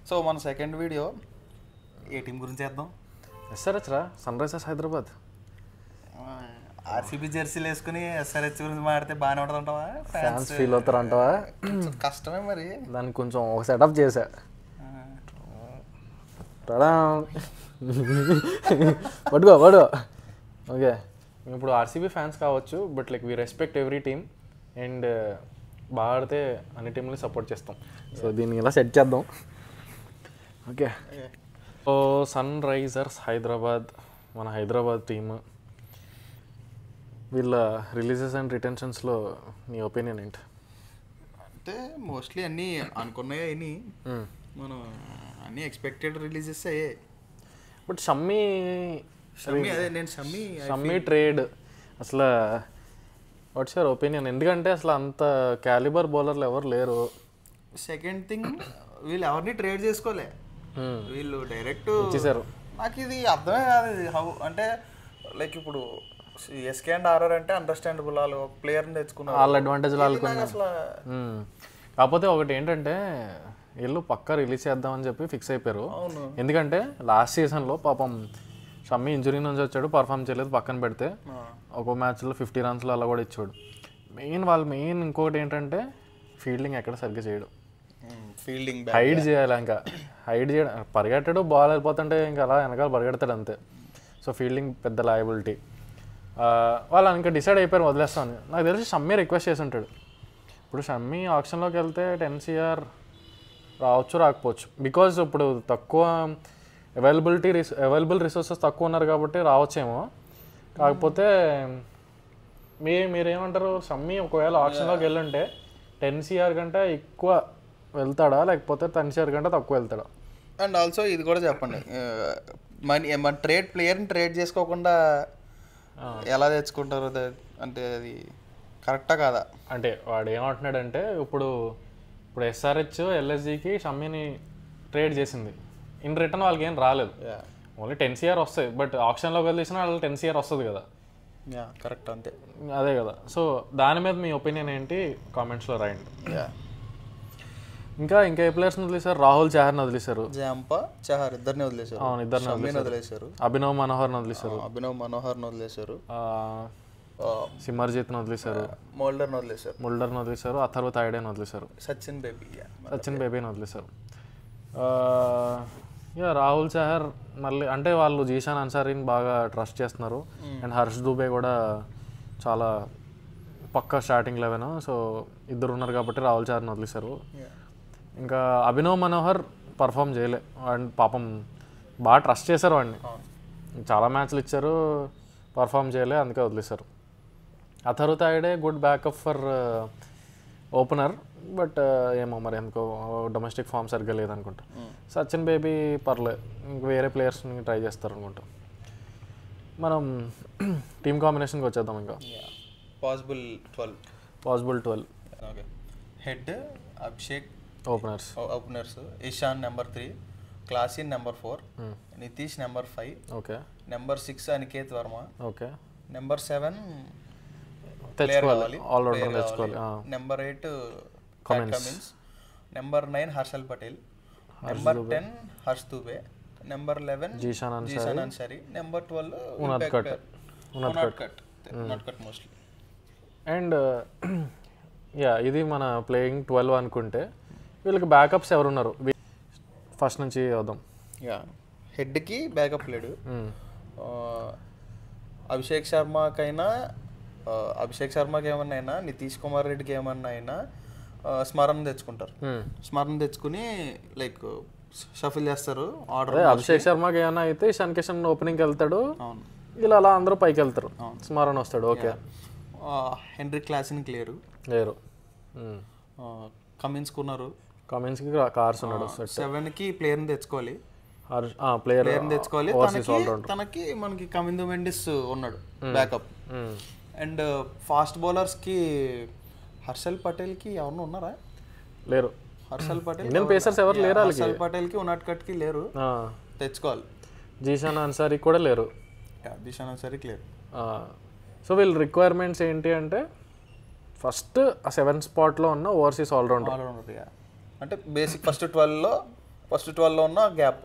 So మన second video ఏ team గురించి చేద్దాం? ఎస్ఆర్హెచ్ రా, సన్ రైజర్స్ హైదరాబాద్. ఆర్సీబీ జెర్సీలు వేసుకుని ఎస్ఆర్హెచ్ గురించి మాడితే బాగానే ఉంటుంది అంటావా? ఫ్యాన్స్ ఫీల్ అవుతారు అంటావా? కష్టమే మరి. దానికి కొంచెం ఒక సెటప్ చేశా. పట్టుకో ఓకే. ఇప్పుడు ఆర్సీబీ ఫ్యాన్స్ కావచ్చు, but like we respect every team and బాగా ఆడితే అన్ని టీంని సపోర్ట్ చేస్తాం. సో దీన్ని ఇలా సెట్ చేద్దాం. Okay, so Sunrisers Hyderabad మన హైదరాబాద్ టీమ్. వీళ్ళ రిలీజెస్ అండ్ రిటెన్షన్స్లో నీ ఒపీనియన్ ఏంటి? అంటే మోస్ట్లీ అన్నీ అనుకున్నాయి అయినాయి, మనం అన్నీ ఎక్స్పెక్టెడ్ రిలీజెస్ అయ్యాయి. బట్ షమ్మీ అదే నేను షమ్మీ ట్రేడ్ అసలు వాట్స్ యువర్ ఒపీనియన్? ఎందుకంటే అసలు అంత క్యాలిబర్ బౌలర్లు ఎవరు లేరు. సెకండ్ థింగ్, వీళ్ళు ఎవరిని ట్రేడ్ చేసుకోలే, వీళ్ళు డైరెక్ట్ ఇచ్చేసారు. నాకు ఇది అర్థమే కాదు. ఇది హౌ అంటే లైక్ ఇప్పుడు ఎస్కే అండ్ ఆర్ఆర్ అంటే అండర్స్టాండబుల్, వాళ్ళు ఒక ప్లేయర్ని తెచ్చుకున్నారు, వాళ్ళ అడ్వాంటేజ్ వాళ్ళకున్నారు. అసలు కాకపోతే ఒకటి ఏంటంటే వీళ్ళు పక్కా రిలీజ్ చేద్దామని చెప్పి ఫిక్స్ అయిపోయారు. అవును, ఎందుకంటే లాస్ట్ సీజన్లో పాపం షమ్మీ ఇంజురీ నుంచి వచ్చాడు, పర్ఫామ్ చేయలేదు, పక్కన పెడితే ఒక మ్యాచ్లో 50 runs అలా కూడా ఇచ్చాడు. మెయిన్ ఇంకొకటి ఏంటంటే ఫీల్డింగ్ ఎక్కడ సరిగ్గా చేయడు, ఫీల్డింగ్ హైడ్ చేయాలి. ఇంకా హైడ్ చేయడం, పరిగెట్టాడు, బాల్ వెళ్ళిపోతుంటే ఇంకా అలా వెనకాల పరిగెడతాడు అంతే. సో ఫీల్డింగ్ పెద్ద లయబిలిటీ. వాళ్ళు ఇంకా డిసైడ్ అయిపోయారు వదిలేస్తామని. నాకు తెలిసి షమ్మీ రిక్వెస్ట్ చేసి ఉంటాడు. ఇప్పుడు షమ్మీ ఆప్షన్లోకి వెళ్తే 10 CR రావచ్చు, రాకపోవచ్చు. బికాజ్ ఇప్పుడు తక్కువ అవైలబుల్ రిసోర్సెస్ తక్కువ ఉన్నారు కాబట్టి రావచ్చేమో. కాకపోతే మీరేమంటారు? షమ్మీ ఒకవేళ ఆప్షన్లోకి వెళ్ళుంటే 10 CR కంటే ఎక్కువ వెళ్తాడా, లేకపోతే 10 CR కంటే తక్కువ వెళ్తాడా? అండ్ ఆల్సో ఇది కూడా చెప్పండి, మన ప్లేయర్ని ట్రేడ్ చేసుకోకుండా ఎలా తెచ్చుకుంటారు? అంటే అది కరెక్టా కాదా? అంటే వాడు ఏమంటున్నాడంటే ఇప్పుడు ఎస్ఆర్హెచ్ ఎల్ఎస్జికి షమ్మీని ట్రేడ్ చేసింది, ఇన్ రిటర్న్ వాళ్ళకి ఏం రాలేదు, ఓన్లీ 10 CR వస్తాయి. బట్ ఆప్షన్లోకి వెళ్ళేసిన వాళ్ళు 10 CR వస్తుంది కదా. కరెక్ట్, అంతే, అదే కదా. సో దాని మీద మీ ఒపీనియన్ ఏంటి కామెంట్స్లో రాయండి. ఇంకా ఏ ప్లేయర్స్ని వదిలేశారు? రాహుల్ చహర్ని వదిలేశారు, చహర్ ఇద్దరిని వదిలేశారు. అవును, ఇద్దరిని వదిలేశారు. అభినవ్ మనోహర్ని వదిలేశారు, సిమర్జిత్ని వదిలేశారు, ముల్డర్ని వదిలేశారు, అథర్వ తాయిడేని వదిలేశారు, సచిన్ బేబీని వదిలేశారు. రాహుల్ చహర్ మళ్ళీ అంటే వాళ్ళు జీషాన్ అన్సారీని బాగా ట్రస్ట్ చేస్తున్నారు. అండ్ హర్ష్ దూబే కూడా చాలా పక్కా స్టార్టింగ్ 11. సో ఇద్దరు ఉన్నారు కాబట్టి రాహుల్ చహర్ని వదిలేశారు. ఇంకా అభినవ్ మనోహర్ పర్ఫామ్ చేయలే, అండ్ పాపం బాగా ట్రస్ట్ చేశారు వాడిని, చాలా మ్యాచ్లు ఇచ్చారు, పర్ఫామ్ చేయలే, అందుకే వదిలేశారు. Atharva Taide good backup for opener, but ఏమో మరి ఎందుకో డొమెస్టిక్ ఫామ్ సరిగ్గా లేదనుకుంటా. సచిన్ బేబీ పర్లే, ఇంక వేరే ప్లేయర్స్ని ట్రై చేస్తారు అనుకుంటా. మనం టీమ్ కాంబినేషన్కి వచ్చేద్దాం. ఇంకా possible 12. Head Abhishek, openers Ishan number 3, Klaasen number 4, Nitish number 5, okay, number 6 Aniket Varma, okay, number 7 తెచ్చుకోవాలి, number 8 Cummins, number 9 Harshal Patel, number 10 Harsh Dubey, number 11 Zeeshan Ansari, number 12 Unadkat mostly. And ఇది మన ప్లేయింగ్ 12 అనుకుంటే వీళ్ళకి బ్యాకప్స్ ఎవరున్నారు? ఫస్ట్ నుంచి వద్దాం. హెడ్కి బ్యాకప్ లేడు. అభిషేక్ శర్మకి ఏమన్నా అయినా, నితీష్ కుమార్ రెడ్డికి ఏమన్నా అయినా స్మరణ తెచ్చుకుంటారు. స్మరణ తెచ్చుకుని లైక్ షఫిల్ చేస్తారు ఆర్డర్. అభిషేక్ శర్మకి ఏమన్నా అయితే ఇషాన్ కిషన్ ఓపెనింగ్కి వెళ్తాడు, ఇలా అలా అందరూ పైకి వెళ్తారు, స్మరణ వస్తాడు. ఓకే, హెన్రీ క్లాసిన్కి లేరు. కమిన్స్కి ఉన్నారు, కమిన్స్కి కార్స్ ఉన్నాడు. 7కి ప్లేయర్ని తెచ్చుకోవాలి, ప్లేయర్ని తెచ్చుకోవాలి. తనకి మనకి కమిందో మెండిస్ ఉన్నాడు బ్యాకప్. అండ్ ఫాస్ట్ బౌలర్స్కి హర్షల్ పటేల్కి ఎవరు ఉన్నారా? లేరు. హర్షల్ పటేల్, ఇండియన్ పేసర్స్ ఎవరు లేరు. హర్షల్ పటేల్కి ఉనాడ్కట్కి లేరు, తెచ్చుకోవాలి. జీషాన్ అన్సారీకి కూడా లేరు. సో వీళ్ళ రిక్వైర్మెంట్స్ ఏంటి అంటే ఫస్ట్ ఆ 7th స్పాట్లో ఉన్న ఓవర్సీస్ ఆల్రౌండర్. అంటే బేసిక్ ఫస్ట్ 12లో ఫస్ట్ 12లో ఉన్న గ్యాప్.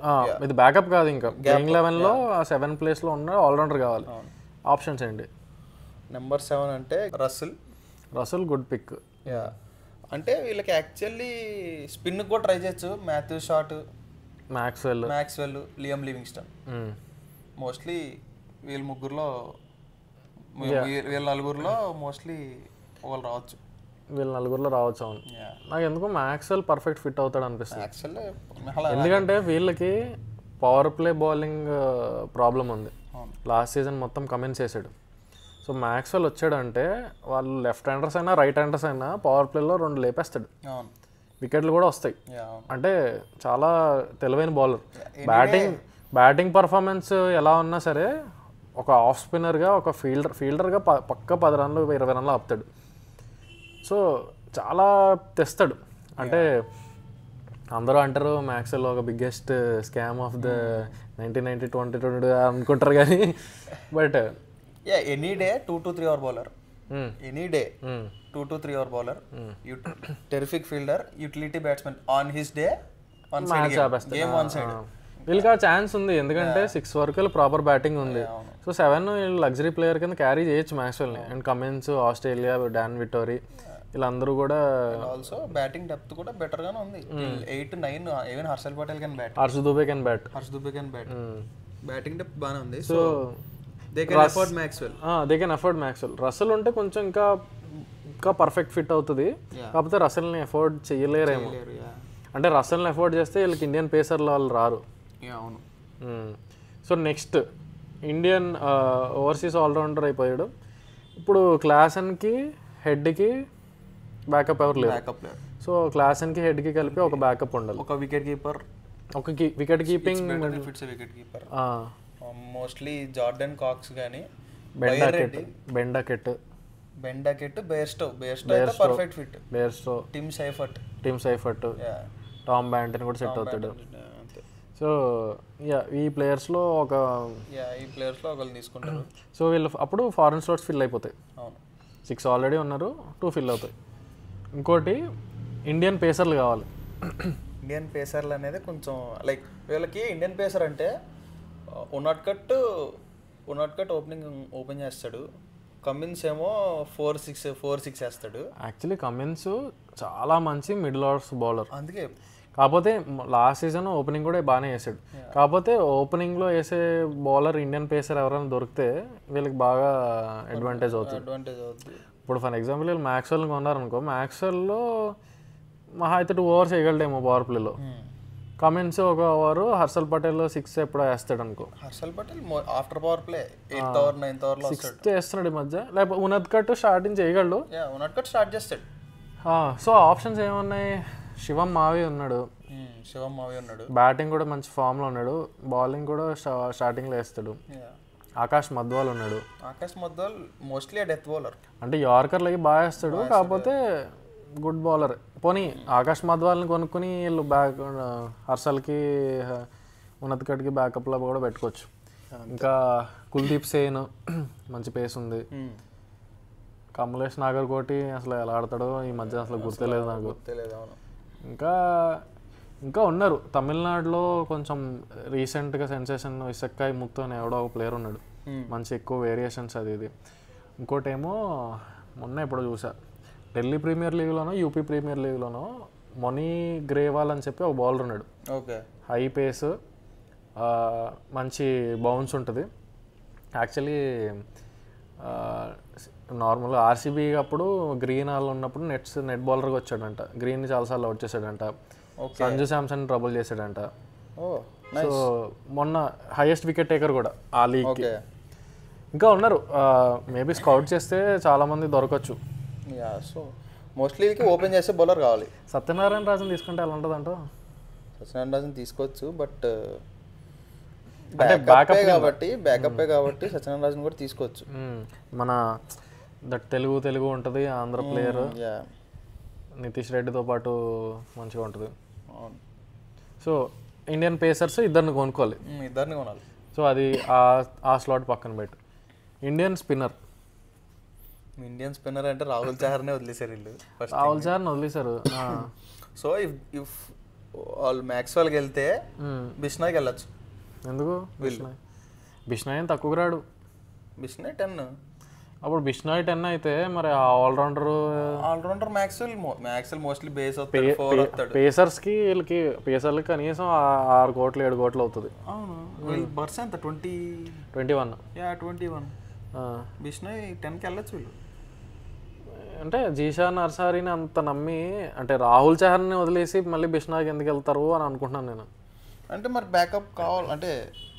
ఇది బ్యాకప్ కాదు, ఇంకా ప్లేయింగ్ 11లో 7 ప్లేస్లో ఉన్న ఆల్రౌండర్ కావాలి. ఆప్షన్స్ ఏంటి? నెంబర్ 7 అంటే రసల్ గుడ్ పిక్. యా, అంటే వీళ్ళకి యాక్చువల్లీ స్పిన్ కూడా ట్రై చేయొచ్చు. Matthew Short, Maxwell, Liam Livingstone. Mostly వీళ్ళ ముగ్గురులో వీళ్ళ నలుగురిలో మోస్ట్లీ వాళ్ళు రావచ్చు. అవును. నాకు ఎందుకు మ్యాక్స్వెల్ పర్ఫెక్ట్ ఫిట్ అవుతాడు అనిపిస్తుంది. ఎందుకంటే వీళ్ళకి పవర్ ప్లే బౌలింగ్ ప్రాబ్లం ఉంది. లాస్ట్ సీజన్ మొత్తం కమిన్స్ వేసాడు. సో మ్యాక్స్వెల్ వచ్చాడంటే వాళ్ళు లెఫ్ట్ హ్యాండర్స్ అయినా రైట్ హ్యాండర్స్ అయినా పవర్ ప్లేలో 2 లేపేస్తాడు. వికెట్లు కూడా వస్తాయి. అంటే చాలా తెలివైన బౌలర్. బ్యాటింగ్ పర్ఫార్మెన్స్ ఎలా ఉన్నా సరే ఒక ఆఫ్ స్పిన్నర్గా, ఒక ఫీల్డర్గా పక్క 10 రన్లు 20 రన్లు ఆపుతాడు. సో చాలా తెస్తాడు. అంటే అందరూ అంటారు మ్యాక్స్వెల్ ఒక బిగ్గెస్ట్ స్కామ్ ఆఫ్ ద 1990 2020 అనుకుంటారు కానీ but any day 2 to 3 hour bowler. Any day 2 to 3 hour bowler. Terrific fielder, utility batsman. On his day one side game one side. వీళ్ళకి ఆ ఛాన్స్ ఉంది ఎందుకంటే 6 వరకు ప్రాపర్ బ్యాటింగ్ ఉంది. So 7 luxury player కింద carry చేయొచ్చు మ్యాక్స్వెల్ని. And Cummins, Australia, Dan Vettori వీళ్ళందరూ కూడా. ఆల్సో బ్యాటింగ్ డెప్త్ కూడా బెటర్ గానే ఉంది. 8 9 even Harshal Patel can bat. Harsh Dubey can bat. Batting depth బాగానే ఉంది. So they can afford Maxwell. Russell ఉంటే కొంచెం ఇంకా పర్ఫెక్ట్ ఫిట్ అవుతుంది. కాకపోతే రసల్ని అఫోర్డ్ చేయలేరేమో. అంటే రసల్ని అఫోర్డ్ చేస్తే వీళ్ళకి ఇండియన్ పేసర్లో వాళ్ళు రారు. So next Indian overseas allrounder అయిపోయాడు. ఇప్పుడు క్లాసన్కి, హెడ్కి బ్యాకప్ ఎవరు లేరు. సో క్లాసన్కి, హెడ్కి కలిపి ఒక బ్యాకప్ ఉండాలి. ఒక wicket keeper, wicket keeping mostly Jordan Cox కానీ Ben Duckett, Bairstow perfect fit. Tim Seifert, Tom Banton కూడా సెట్ అవుతాడు. సో ఈ ప్లేయర్స్లో ఒకళ్ళు తీసుకుంటారు. సో వీళ్ళు అప్పుడు ఫారెన్ స్లాట్స్ ఫిల్ అయిపోతాయి. 6 ఆల్రెడీ ఉన్నారు, 2 ఫిల్ అవుతాయి. ఇంకోటి ఇండియన్ పేసర్లు కావాలి. ఇండియన్ పేసర్లు అనేది కొంచెం లైక్ వీళ్ళకి ఇండియన్ పేసర్ అంటే ఉన్నట్కట్ ఓపెన్ చేస్తాడు. కమిన్స్ ఏమో 4-6 వేస్తాడు. యాక్చువల్లీ కమిన్స్ చాలా మంచి మిడిల్ ఆర్డర్స్ బౌలర్. అందుకే కాకపోతే లాస్ట్ సీజన్ ఓపెనింగ్ కూడా బాగానే వేసాడు. కాకపోతే ఓపెనింగ్లో వేసే బౌలర్ ఇండియన్ పేసర్ ఎవరైనా దొరికితే వీళ్ళకి బాగా అడ్వాంటేజ్ అవుతుంది. ఇప్పుడు ఫర్ ఎగ్జాంపుల్ వీళ్ళు మ్యాక్స్వెల్ని కొన్నారనుకో, మ్యాక్స్వెల్లో మహా అయితే 2 overs వేయగలడేమో పవర్ ప్లేలో. కమిన్స్ 1 over, హర్షల్ పటేల్ 6 ఎప్పుడో వేస్తాడు అనుకో. Harshal Patel after power play 8th over 9th over 6 వేస్తున్నాడు ఈ మధ్య. లేకపోతే ఉనద్కట్ స్టార్టింగ్ చేయగలడు. స్టార్ట్ చేస్తాడు. సో ఆప్షన్స్ ఏమున్నాయి? శివం మావి ఉన్నాడు. బ్యాటింగ్ కూడా మంచి ఫామ్లో ఉన్నాడు. బౌలింగ్ కూడా స్టార్టింగ్లో వేస్తాడు. ఆకాష్ మధ్వాల్ ఉన్నాడు. Mostly death bowler. అంటే యార్కర్లకి బాగా వేస్తాడు, కాకపోతే గుడ్ బౌలర్. పోనీ ఆకాష్ మధ్వాల్ని కొనుక్కొని వీళ్ళు హర్షల్కి, ఉన్నత్కట్కి బ్యాకప్లో కూడా పెట్టుకోవచ్చు. ఇంకా కుల్దీప్ సేన్ మంచి పేస్ ఉంది. కమలేష్ నాగర్కోటి అసలు ఎలా ఆడతాడో ఈ మధ్య అసలు గుర్తులేదు నాకు. ఇంకా ఉన్నారు. తమిళనాడులో కొంచెం రీసెంట్గా సెన్సేషన్ ఇసక్కాయ్ ముత్తు అని ఎవడో ఒక ప్లేయర్ ఉన్నాడు. మంచి ఎక్కువ వేరియేషన్స్ అది ఇది. ఇంకోటేమో మొన్న ఎప్పుడో చూసా, ఢిల్లీ ప్రీమియర్ లీగ్లోనో యూపీ ప్రీమియర్ లీగ్లోనో మొనీ గ్రేవాల్ అని చెప్పి ఒక బౌలర్ ఉన్నాడు. హై పేస్, మంచి బౌన్స్ ఉంటుంది. యాక్చువల్లీ నార్మల్గా ఆర్సీబీ అప్పుడు గ్రీన్ వాళ్ళు ఉన్నప్పుడు నెట్ బౌలర్గా వచ్చాడంట. గ్రీన్ని చాలాసార్లు అవుట్ చేశాడంట. సంజు శాంసన్ ట్రబుల్ చేశాడంట. సో మొన్న హైయెస్ట్ వికెట్ టేకర్ కూడా ఆ లీగ్కి. ఇంకా ఉన్నారు. మేబీ స్కౌట్ చేస్తే చాలామంది దొరకచ్చు. సో మోస్ట్లీ ఓపెన్ చేసే బౌలర్ కావాలి. సత్యనారాయణ రాజన్ తీసుకుంటే ఎలా ఉంటుంది అంట? సత్యనారాయణ రాజన్ తీసుకోవచ్చు, బట్ బ్యాకప్ కాబట్టి సత్యనారాయణ రాజన్ కూడా తీసుకోవచ్చు. మన తెలుగు ఉంటుంది, ఆంధ్ర ప్లేయర్ నితీష్ రెడ్డితో పాటు మంచిగా ఉంటుంది. సో ఇండియన్ పేసర్స్ ఇద్దరిని కొనాలి. సో అది ఆ స్లాట్ పక్కన పెట్టు. ఇండియన్ స్పిన్నర్ అంటే రాహుల్ చహర్నే వదిలేశారు వీళ్ళు. వదిలేశారు. సో ఇఫ్ వాళ్ళు మ్యాక్స్వెల్కి వెళ్తే బిష్నాయ్కి వెళ్ళచ్చు. ఎందుకు బిష్నాయ్ ఏం తక్కువ రాడు. బిష్నాయ్ 10. అప్పుడు బిష్నాయ్ 10 అయితే మరి ఆల్రౌండర్ మ్యాక్స్వెల్ మోస్ట్లీ బేస్ అవుతాడు, 4 అవుతాడు. పేసర్స్కి పేసర్లకి కనీసం 6 కోట్లు 7 కోట్లు అవుతుంది. అవును, వీళ్ళు బర్స్ ఎంత 21. 21. బిష్నాయ్ 10కి వెళ్ళచ్చు వీళ్ళు. అంటే జీషాన్ అర్సారీని అంత నమ్మి అంటే రాహుల్ చహర్ని వదిలేసి మళ్ళీ బిష్నాయ్కి ఎందుకు వెళ్తారు అని అనుకుంటున్నాను నేను. అంటే మరి బ్యాకప్ కావాలి అంటే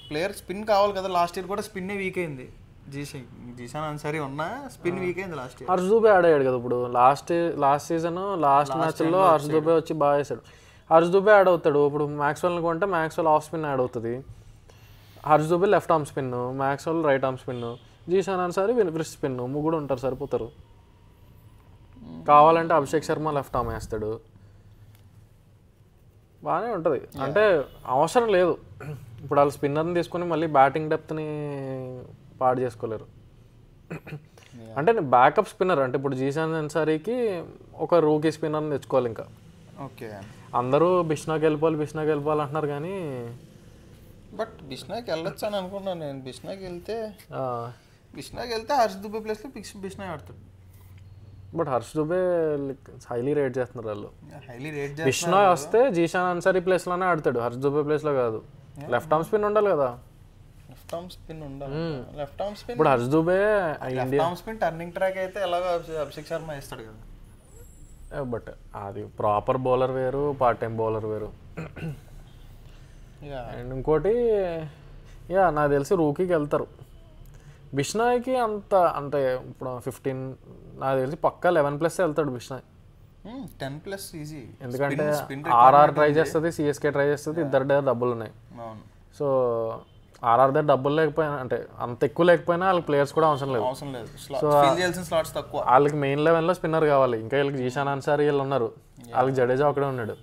ప్లేయర్ స్పిన్ కావాలి కదా. లాస్ట్ ఇయర్ కూడా స్పిన్నే వీక్ అయింది. జీషాన్ అన్సారీ ఉన్నా స్పిన్ వీక్ అయింది లాస్ట్ ఇయర్. హర్ష్ దూబే ఆడాడు కదా ఇప్పుడు లాస్ట్ సీజన్ లాస్ట్ మ్యాచ్లో హర్ష్ దూబే వచ్చి బాగా వేసాడు. హర్ష్ దూబే యాడ్ అవుతాడు. ఇప్పుడు మ్యాక్స్వెల్ని కొంటే మ్యాక్స్వెల్ ఆఫ్ స్పిన్ యాడ్ అవుతుంది. Harsh Dubey left arm spin, Maxwell right arm spin, Zeeshan Ansari వినిఫ్రిస్ట్ స్పిన్, ముగ్గురు ఉంటారు సరిపోతారు. కావాలంటే అభిషేక్ శర్మ లెఫ్ట్ ఆర్మ్ వేస్తాడు, బాగానే ఉంటుంది. అంటే అవసరం లేదు ఇప్పుడు వాళ్ళు స్పిన్నర్ని తీసుకొని మళ్ళీ బ్యాటింగ్ డెప్త్ని పాడు చేసుకోలేరు. అంటే బ్యాకప్ స్పిన్నర్ అంటే ఇప్పుడు జీషాన్ అన్సారీకి ఒక రూకీ స్పిన్నర్ని తెచ్చుకోవాలి. ఇంకా ఓకే అందరూ బిష్నాకి వెళ్ళిపోవాలి అంటున్నారు కానీ బట్ బిష్నాకి వెళ్ళొచ్చు అని అనుకున్నాను నేను. బిష్నాకి వెళ్తే హర్ష్ దుబే ప్లేస్లో బిష్నాయ్ ఆడతాడు. But Harsh Dubey highly rate చేస్తున్నారు వాళ్ళు. బిష్నాయ్ వస్తే జీషాన్ అన్సారీ ప్లేస్లోనే ఆడతాడు, హర్ష్ దుబే ప్లేస్లో కాదు. లెఫ్ట్ ఆర్మ్ స్పిన్ ఉండాలి కదా. లెఫ్ట్ ఆర్మ్ స్పిన్ ఉండాలి. లెఫ్ట్ ఆర్మ్ స్పిన్ ఇప్పుడు Harsh Dubey left arm spin turning track అయితే ఎలాగో అభిషేక్ శర్మ వేస్తాడు కదా. బట్ అది ప్రాపర్ బౌలర్ వేరు, పార్ట్ టైం బౌలర్ వేరు. అండ్ ఇంకోటి నాకు తెలిసి రూకీకి వెళ్తారు. బిష్నాయ్కి అంత అంటే ఇప్పుడు 15 నాకు తెలిసి పక్కా 11+ వెళ్తాడు బిష్నాయ్. 10+ ఈజీ. ఎందుకంటే ఆర్ఆర్ ట్రై చేస్తుంది, సిఎస్కే ట్రై చేస్తుంది, ఇద్దరి దగ్గర డబ్బులు ఉన్నాయి. సో ఆర్ఆర్ దగ్గర డబ్బులు లేకపోయినా అంటే అంత ఎక్కువ లేకపోయినా వాళ్ళకి ప్లేయర్స్ కూడా అవసరం లేదు. సో వాళ్ళకి మెయిన్ లెవెల్లో స్పిన్నర్ కావాలి. ఇంకా వీళ్ళకి జీషాన్ అన్సారీ వీళ్ళు ఉన్నారు, వాళ్ళకి జడేజా ఒకడే ఉన్నాడు.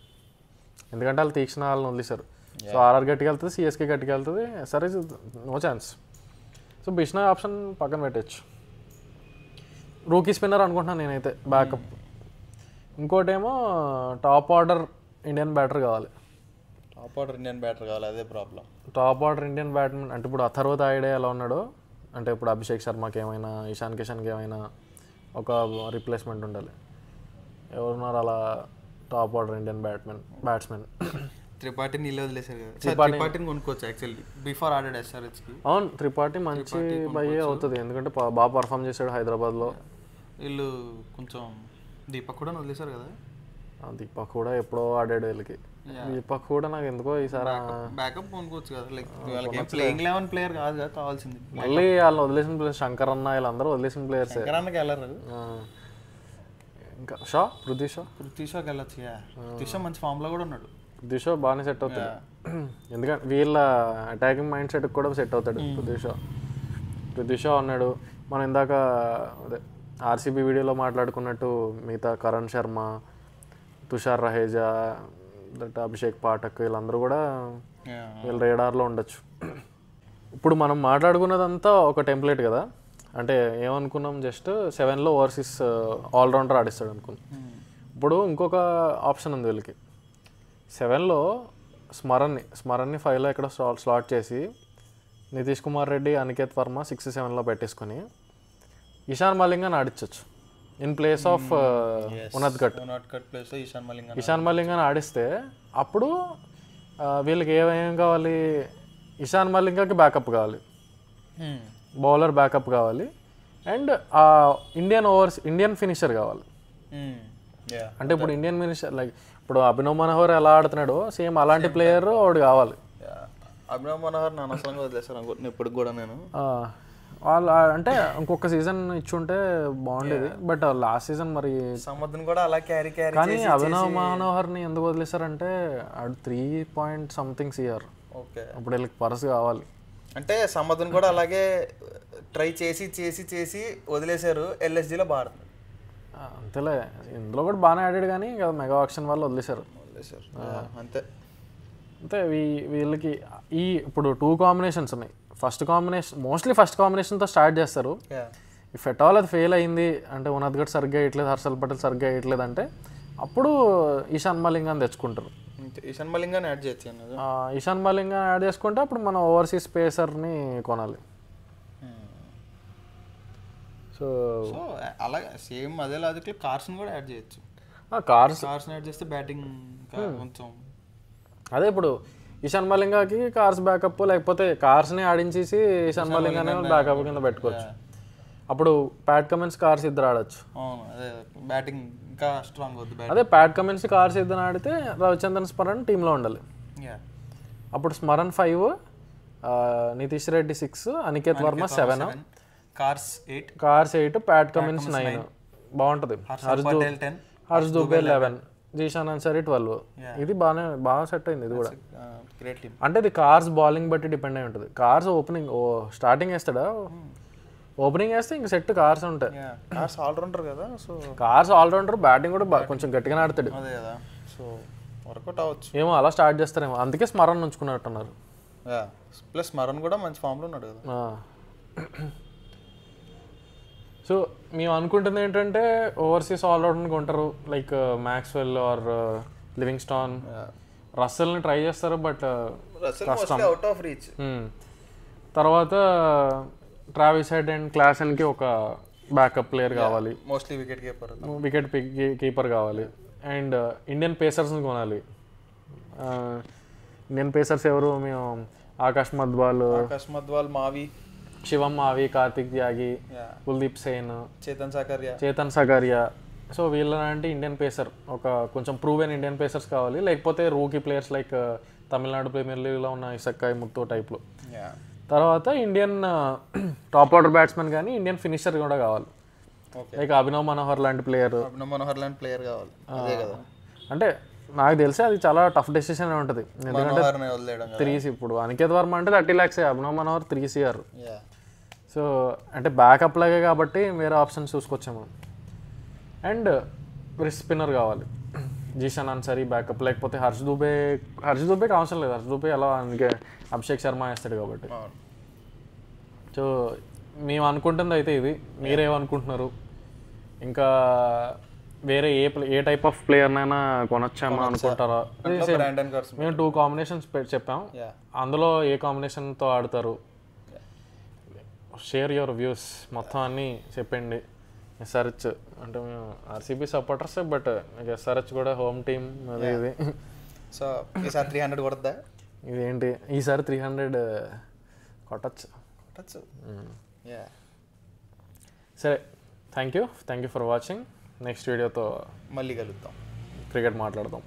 ఎందుకంటే వాళ్ళు తీక్షణ వాళ్ళని వదిలేశారు. సో ఆర్ఆర్ గట్టికి వెళ్తుంది, సిఎస్కే గట్టికి వెళ్తుంది, సరే no chance. So Bishnoi option పక్కన పెట్టచ్చు. రూకీ స్పిన్నర్ అనుకుంటున్నాను నేనైతే బ్యాకప్. ఇంకోటేమో టాప్ ఆర్డర్ ఇండియన్ బ్యాటర్ కావాలి. అదే problem. Top order Indian batsmen అంటే ఇప్పుడు అథర్వ తాయిడే ఎలా ఉన్నాడో అంటే ఇప్పుడు అభిషేక్ శర్మకి ఏమైనా, ఇషాన్ కిషన్కి ఏమైనా ఒక రిప్లేస్మెంట్ ఉండాలి. ఎవరున్నారు అలా టాప్ ఆర్డర్ ఇండియన్ బ్యాట్స్మెన్? త్రిపాఠిని నీళ్ళు వదిలేశారు కదా. త్రిపాఠిని కొనుక్కోవచ్చు యాక్చువల్లీ బిఫోర్ ఆడెడ్ ఎస్ఆర్హెచ్కి. అవును, త్రిపాఠి మంచి బయ్యే అవుతుంది ఎందుకంటే బాగా పర్ఫామ్ చేశాడు హైదరాబాద్లో. వీళ్ళు కొంచెం దీపక్ కూడా వదిలేశారు కదా. దీపక్ కూడా ఎప్పుడో ఆడాడు వీళ్ళకి. దీపక్ కూడా నాకు ఎందుకో ఈసారి బ్యాకప్ కొనుక్కోవచ్చు కదా. లైక్ ప్లేయింగ్ 11 ప్లేయర్ కాదు కదా కావాల్సింది. మళ్ళీ వాళ్ళని వదిలేసిన ప్లేయర్స్ శంకర్ అన్న వీళ్ళందరూ వదిలేసిన ప్లేయర్స్. శంకర్ అన్నకి వెళ్ళరు. ఇంకా పృథ్వీ షాకి వెళ్ళచ్చు. పృథ్వీ షా మంచి ఫామ్లో కూడా ఉన్నాడు. పృథ్వీ షా బాగానే సెట్ అవుతాడు. ఎందుకంటే వీళ్ళ అటాకింగ్ మైండ్ సెట్కి కూడా సెట్ అవుతాడు పృథ్వీ షా ఉన్నాడు. మనం ఇందాక అదే ఆర్సీబీ వీడియోలో మాట్లాడుకున్నట్టు మిగతా కరణ్ శర్మ, తుషార్ రహేజా, అభిషేక్ పాఠక్ వీళ్ళందరూ కూడా వీళ్ళ రేడార్లో ఉండొచ్చు. ఇప్పుడు మనం మాట్లాడుకున్నదంతా ఒక టెంప్లెట్ కదా. అంటే ఏమనుకున్నాం, జస్ట్ 7లో ఓవర్సీస్ ఆల్రౌండర్ ఆడిస్తాడు అనుకున్నాం. ఇప్పుడు ఇంకొక ఆప్షన్ ఉంది వీళ్ళకి. 7లో స్మరణ్ని 5లో ఎక్కడ స్లాట్ చేసి నితీష్ కుమార్ రెడ్డి, అనికేత్ వర్మ 6, 7లో పెట్టేసుకొని ఇషాన్ మలింగాని ఆడించవచ్చు in place of Unadkat. Ishan మలింగాని ఆడిస్తే అప్పుడు వీళ్ళకి ఏమేం కావాలి, ఇషాన్ మలింగాకి బ్యాకప్ కావాలి, బౌలర్ బ్యాకప్ కావాలి, అండ్ ఇండియన్ ఫినిషర్ కావాలి. అంటే ఇప్పుడు ఇండియన్ ఫినిషర్ లైక్ ఇప్పుడు అభినవ్ మనోహర్ ఎలా ఆడుతున్నాడో సేమ్ అలాంటి ప్లేయర్ వాడు కావాలి. అభినవ్ మనోహర్ నా అనవసరంగా వదిలేసాను అనుకుంటున్నాను ఇప్పుడు కూడా నేను. వాళ్ళు అంటే ఇంకొక సీజన్ ఇచ్చుంటే బాగుండేది. బట్ లాస్ట్ సీజన్ మరి సముద్రం కూడా అలా క్యారీ కానీ అభినవ్ మనోహర్ని ఎందుకు వదిలేశారంటే 3.something CR. ఓకే, అప్పుడు వీళ్ళకి పర్స్ కావాలి. అంటే సముద్రం కూడా అలాగే ట్రై చేసి వదిలేశారు. LSGలో బాగా అంతేలే, ఇందులో కూడా బాగానే ఆడాడు కానీ మెగా ఆక్షన్ వాళ్ళు వదిలేశారు. అంతే అంతే. వీళ్ళకి ఇప్పుడు 2 కాంబినేషన్స్ ఉన్నాయి. మోస్ట్లీ ఫస్ట్ కాంబినేషన్తో స్టార్ట్ చేస్తారు. ఇఫ్ ఎట్ ఆల్ అది ఫెయిల్ అయింది అంటే ఉనద్ఘట్ సరిగ్గా వేయట్లేదు, హర్షల్ పటేల్ సరిగ్గా వేయట్లేదు అంటే అప్పుడు ఇషాన్ మలింగాని తెచ్చుకుంటారు. ఇషాన్ మలింగాని యాడ్ చేయొచ్చు అన్నది. ఇషాన్ మలింగా యాడ్ చేసుకుంటే అప్పుడు మనం ఓవర్సీస్ పేసర్ని కొనాలి. సో అలాగే సేమ్ అదే లాజిక్లో కార్స్ని కూడా యాడ్ చేయొచ్చు. కార్స్ని యాడ్ చేస్తే బ్యాటింగ్ కొంచెం అదే ఇప్పుడు ఇషాన్ మలింగాకి కార్స్ బ్యాకప్, లేకపోతే కార్స్ని ఆడించేసి ఇషాన్ మలింగానే బ్యాకప్ కింద పెట్టుకోవచ్చు. అప్పుడు ప్యాట్ కమిన్స్ కార్స్ ఇద్దరు ఆడచ్చు. అవును, అదే బ్యాటింగ్ ఇంకా స్ట్రాంగ్ అవుతుంది. అదే ప్యాట్ కమిన్స్ కార్స్ ఇద్దరు ఆడితే రవిచంద్రన్ స్మరణ్ టీంలో ఉండాలి. అప్పుడు Smaran 5, Nitish Reddy 6, Aniket Varma 7, cars 8, Pat Cummins 9 బాగుంటుంది. హర్ష్ దూబే 11, జీషాన్ అన్సారీ 12. ఇది బాగా సెట్ అయింది. ఇది కూడా అంటే ఇది కార్స్ బౌలింగ్ బట్టి డిపెండ్ అయి ఉంటుంది. కార్స్ ఓపెనింగ్ స్టార్టింగ్ వేస్తాడా, ఓపెనింగ్ వేస్తే ఇంక సెట్ కార్స్ ఉంటాయి. కార్స్ ఆల్రౌండర్ కదా, సో కార్స్ ఆల్రౌండర్, బ్యాటింగ్ కూడా కొంచెం గట్టిగా ఆడతాడు. అదే కదా, సో వర్కౌట్ అవ్వచ్చు. ఏమో అలా స్టార్ట్ చేస్తారేమో, అందుకే స్మరణ్ ఉంచుకున్నట్టున్నారు. ప్లస్ స్మరణ్ కూడా మంచి ఫామ్లో ఉన్నాడు కదా. సో మేము అనుకుంటుంది ఏంటంటే ఓవర్సీస్ ఆల్రౌండర్ని కొంటారు, లైక్ మ్యాక్స్వెల్ ఆర్ లివింగ్స్టాన్. రస్సెల్ని ట్రై చేస్తారు, బట్ కష్టం. Out of reach. తర్వాత ట్రావిస్ హెడ్ అండ్ క్లాసెన్కి ఒక బ్యాకప్ ప్లేయర్ కావాలి, మోస్ట్లీ వికెట్ కీపర్ కావాలి. అండ్ ఇండియన్ పేసర్స్ని కొనాలి. ఇండియన్ పేసర్స్ ఎవరు? మేము ఆకాష్ మధ్వాల్, మావి, శివం మావి, కార్తిక్ త్యాగి, కుల్దీప్ సేన్, చేతన్ సగారియా. సో వీళ్ళంటే ఇండియన్ పేసర్, ఒక కొంచెం ప్రూవెన్ ఇండియన్ పేసర్స్ కావాలి. లేకపోతే rookie players like Tamil Nadu premier లీగ్లో ఉన్న ఇసక్కాయ్ ముత్తు టైప్లో. తర్వాత ఇండియన్ టాప్ ఆర్డర్ బ్యాట్స్మెన్ కానీ ఇండియన్ ఫినిషర్ కూడా కావాలి, లైక్ అభినవ్ మనోహర్ లాంటి ప్లేయర్ కావాలి. అంటే నాకు తెలిసి అది చాలా టఫ్ డెసిషన్ ఉంటుంది. ఎందుకంటే 3 ఇప్పుడు అనికేత్ వర్మ అంటే 30 lakhs, Abhinav Manohar 3 CR. So అంటే బ్యాకప్ లాగే కాబట్టి వేరే ఆప్షన్స్ చూసుకొచ్చాము. అండ్ రిస్ట్ స్పిన్నర్ కావాలి, జీషాన్ అన్సారీ బ్యాకప్, లేకపోతే హర్ష్ దూబేకి అవసరం లేదు. హర్ష్ దూబే అలా అందుకే అభిషేక్ శర్మ వేస్తాడు కాబట్టి. సో మేము అనుకుంటుంది అయితే ఇది. మీరేమనుకుంటున్నారు? ఇంకా వేరే ఏ టైప్ ఆఫ్ ప్లేయర్నైనా కొనొచ్చామా అనుకుంటారా? మేము 2 కాంబినేషన్స్ చెప్పాం, అందులో ఏ కాంబినేషన్తో ఆడతారు? షేర్ యువర్ వ్యూస్, మొత్తం అన్నీ చెప్పండి. ఎస్ఆర్హెచ్ అంటే మేము ఆర్సీబీ సపోర్టర్స్, బట్ ఎస్ఆర్హెచ్ కూడా హోమ్ టీమ్ అది ఇది. సో ఈసారి 300 కొడద్దా? ఇదేంటి ఈసారి 300 కొట్టచ్చు. సరే, thank you for watching. Next వీడియోతో మళ్ళీ కలుద్దాం, క్రికెట్ మాట్లాడదాం.